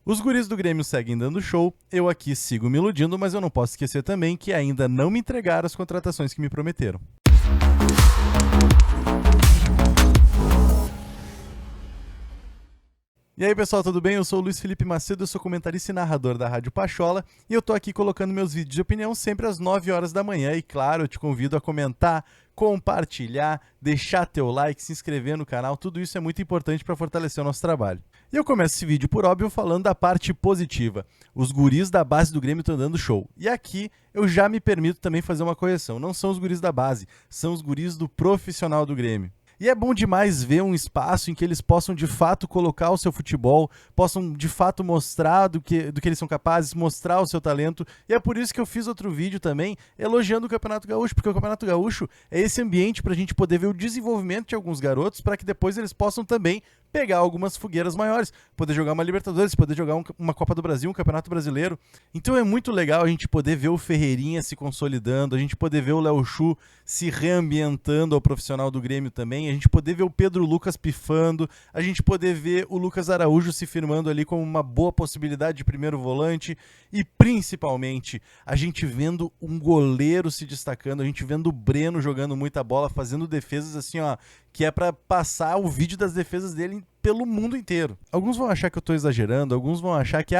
Os guris do Grêmio seguem dando show, eu aqui sigo me iludindo, mas eu não posso esquecer também que ainda não me entregaram as contratações que me prometeram. E aí pessoal, tudo bem? Eu sou o Luiz Felipe Macedo, eu sou comentarista e narrador da Rádio Pachola e eu tô aqui colocando meus vídeos de opinião sempre às 9 horas da manhã e claro, eu te convido a comentar, compartilhar, deixar teu like, se inscrever no canal, tudo isso é muito importante para fortalecer o nosso trabalho. E eu começo esse vídeo, por óbvio, falando da parte positiva. Os guris da base do Grêmio estão dando show. E aqui eu já me permito também fazer uma correção. Não são os guris da base, são os guris do profissional do Grêmio. E é bom demais ver um espaço em que eles possam de fato colocar o seu futebol, possam de fato mostrar do que eles são capazes, mostrar o seu talento. E é por isso que eu fiz outro vídeo também elogiando o Campeonato Gaúcho, porque o Campeonato Gaúcho é esse ambiente para a gente poder ver o desenvolvimento de alguns garotos para que depois eles possam também pegar algumas fogueiras maiores, poder jogar uma Libertadores, poder jogar uma Copa do Brasil, um Campeonato Brasileiro. Então é muito legal a gente poder ver o Ferreirinha se consolidando, a gente poder ver o Léo Chu se reambientando ao profissional do Grêmio também, a gente poder ver o Pedro Lucas pifando, a gente poder ver o Lucas Araújo se firmando ali como uma boa possibilidade de primeiro volante e principalmente a gente vendo um goleiro se destacando, a gente vendo o Breno jogando muita bola, fazendo defesas assim, ó, que é pra passar o vídeo das defesas dele pelo mundo inteiro. Alguns vão achar que eu tô exagerando, alguns vão achar que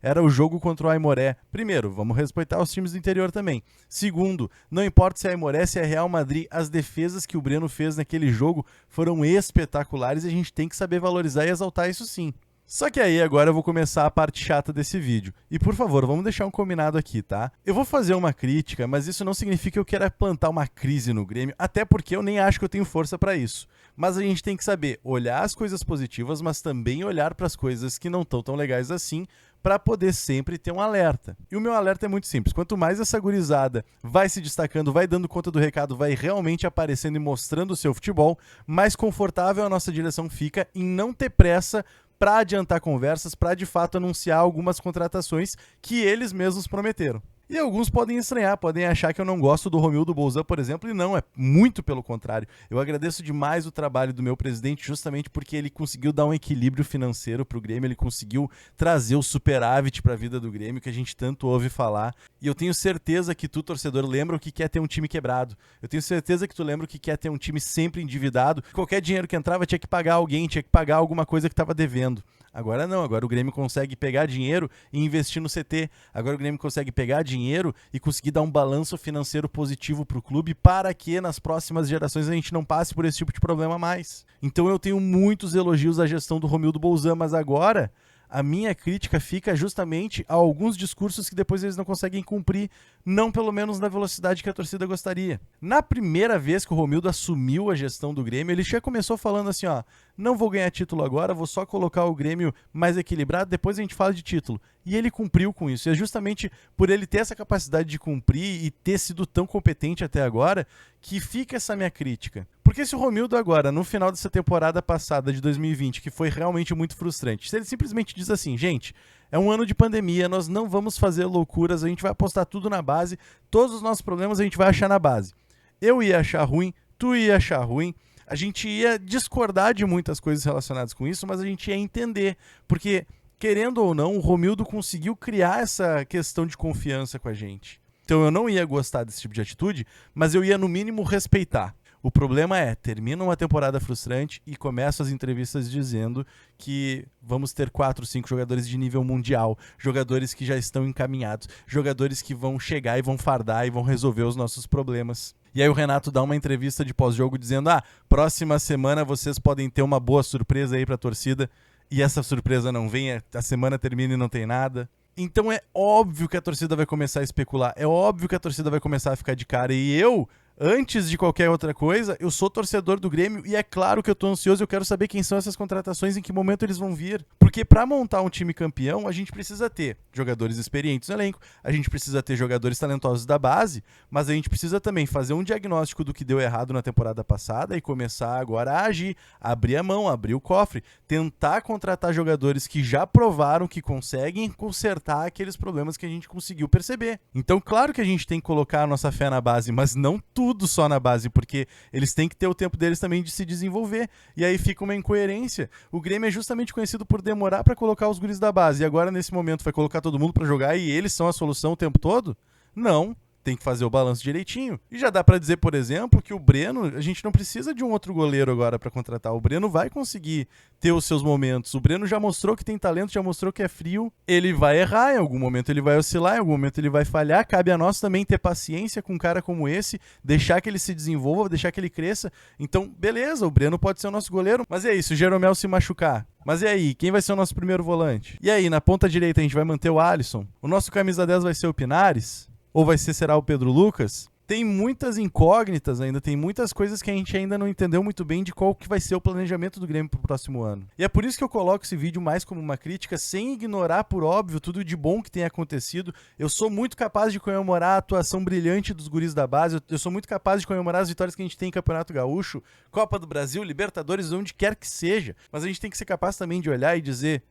era o jogo contra o Aimoré. Primeiro, vamos respeitar os times do interior também. Segundo, não importa se é Aimoré, se é Real Madrid, as defesas que o Breno fez naquele jogo foram espetaculares e a gente tem que saber valorizar e exaltar isso sim. Só que aí agora eu vou começar a parte chata desse vídeo. E por favor, vamos deixar um combinado aqui, tá? Eu vou fazer uma crítica, mas isso não significa que eu queira plantar uma crise no Grêmio, até porque eu nem acho que eu tenho força pra isso. Mas a gente tem que saber olhar as coisas positivas, mas também olhar para as coisas que não estão tão legais assim, para poder sempre ter um alerta. E o meu alerta é muito simples. Quanto mais essa gurizada vai se destacando, vai dando conta do recado, vai realmente aparecendo e mostrando o seu futebol, mais confortável a nossa direção fica em não ter pressa para adiantar conversas, para de fato anunciar algumas contratações que eles mesmos prometeram. E alguns podem estranhar, podem achar que eu não gosto do Romildo Bolzan, por exemplo, e não, é muito pelo contrário. Eu agradeço demais o trabalho do meu presidente justamente porque ele conseguiu dar um equilíbrio financeiro para o Grêmio, ele conseguiu trazer o superávit para a vida do Grêmio, que a gente tanto ouve falar. E eu tenho certeza que tu, torcedor, lembra o que é ter um time quebrado. Eu tenho certeza que tu lembra o que é ter um time sempre endividado. Qualquer dinheiro que entrava tinha que pagar alguém, tinha que pagar alguma coisa que estava devendo. Agora não, agora o Grêmio consegue pegar dinheiro e investir no CT. Agora o Grêmio consegue pegar dinheiro e conseguir dar um balanço financeiro positivo para o clube para que nas próximas gerações a gente não passe por esse tipo de problema mais. Então eu tenho muitos elogios à gestão do Romildo Bolzan, mas agora a minha crítica fica justamente a alguns discursos que depois eles não conseguem cumprir, não pelo menos na velocidade que a torcida gostaria. Na primeira vez que o Romildo assumiu a gestão do Grêmio, ele já começou falando assim, ó, não vou ganhar título agora, vou só colocar o Grêmio mais equilibrado, depois a gente fala de título. E ele cumpriu com isso. E é justamente por ele ter essa capacidade de cumprir e ter sido tão competente até agora que fica essa minha crítica. Porque se o Romildo agora, no final dessa temporada passada de 2020, que foi realmente muito frustrante, se ele simplesmente diz assim, gente, é um ano de pandemia, nós não vamos fazer loucuras, a gente vai apostar tudo na base, todos os nossos problemas a gente vai achar na base. Eu ia achar ruim, tu ia achar ruim, a gente ia discordar de muitas coisas relacionadas com isso, mas a gente ia entender, porque querendo ou não, o Romildo conseguiu criar essa questão de confiança com a gente. Então eu não ia gostar desse tipo de atitude, mas eu ia no mínimo respeitar. O problema é, termina uma temporada frustrante e começo as entrevistas dizendo que vamos ter 4, 5 jogadores de nível mundial, jogadores que já estão encaminhados, jogadores que vão chegar e vão fardar e vão resolver os nossos problemas. E aí o Renato dá uma entrevista de pós-jogo dizendo, próxima semana vocês podem ter uma boa surpresa aí pra torcida, e essa surpresa não vem, a semana termina e não tem nada. Então é óbvio que a torcida vai começar a especular, é óbvio que a torcida vai começar a ficar de cara, e eu, antes de qualquer outra coisa, eu sou torcedor do Grêmio e é claro que eu tô ansioso, eu quero saber quem são essas contratações, em que momento eles vão vir. Porque para montar um time campeão, a gente precisa ter jogadores experientes no elenco, a gente precisa ter jogadores talentosos da base, mas a gente precisa também fazer um diagnóstico do que deu errado na temporada passada e começar agora a agir, abrir a mão, abrir o cofre, tentar contratar jogadores que já provaram que conseguem consertar aqueles problemas que a gente conseguiu perceber. Então, claro que a gente tem que colocar a nossa fé na base, mas não tudo tudo só na base, porque eles têm que ter o tempo deles também de se desenvolver. E aí fica uma incoerência. O Grêmio é justamente conhecido por demorar para colocar os guris da base. E agora, nesse momento, vai colocar todo mundo para jogar e eles são a solução o tempo todo? Não. Tem que fazer o balanço direitinho. E já dá pra dizer, por exemplo, que o Breno, a gente não precisa de um outro goleiro agora pra contratar. O Breno vai conseguir ter os seus momentos. O Breno já mostrou que tem talento, já mostrou que é frio. Ele vai errar em algum momento, ele vai oscilar, em algum momento ele vai falhar. Cabe a nós também ter paciência com um cara como esse, deixar que ele se desenvolva, deixar que ele cresça. Então, beleza, o Breno pode ser o nosso goleiro, mas é isso, o Jeromel se machucar. Mas e aí, quem vai ser o nosso primeiro volante? E aí, na ponta direita a gente vai manter o Alisson? O nosso camisa 10 vai ser o Pinares? Ou será o Pedro Lucas? Tem muitas incógnitas ainda, tem muitas coisas que a gente ainda não entendeu muito bem de qual que vai ser o planejamento do Grêmio pro próximo ano. E é por isso que eu coloco esse vídeo mais como uma crítica, sem ignorar, por óbvio, tudo de bom que tem acontecido. Eu sou muito capaz de comemorar a atuação brilhante dos guris da base, eu sou muito capaz de comemorar as vitórias que a gente tem em Campeonato Gaúcho, Copa do Brasil, Libertadores, onde quer que seja. Mas a gente tem que ser capaz também de olhar e dizer...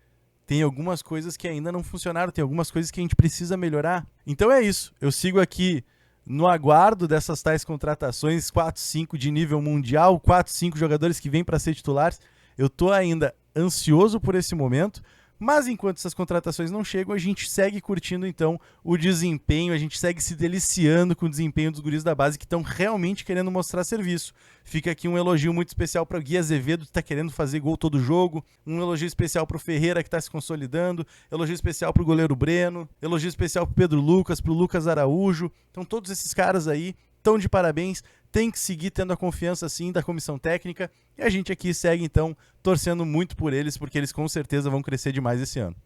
Tem algumas coisas que ainda não funcionaram, tem algumas coisas que a gente precisa melhorar. Então é isso, eu sigo aqui no aguardo dessas tais contratações, 4, 5 de nível mundial, 4, 5 jogadores que vêm para ser titulares. Eu tô ainda ansioso por esse momento, mas enquanto essas contratações não chegam, a gente segue curtindo então o desempenho, a gente segue se deliciando com o desempenho dos guris da base que estão realmente querendo mostrar serviço. Fica aqui um elogio muito especial para o Gui Azevedo, que está querendo fazer gol todo jogo, um elogio especial para o Ferreira, que está se consolidando, elogio especial para o goleiro Breno, elogio especial para o Pedro Lucas, para o Lucas Araújo. Então todos esses caras aí estão de parabéns, tem que seguir tendo a confiança sim da comissão técnica e a gente aqui segue então torcendo muito por eles, porque eles com certeza vão crescer demais esse ano.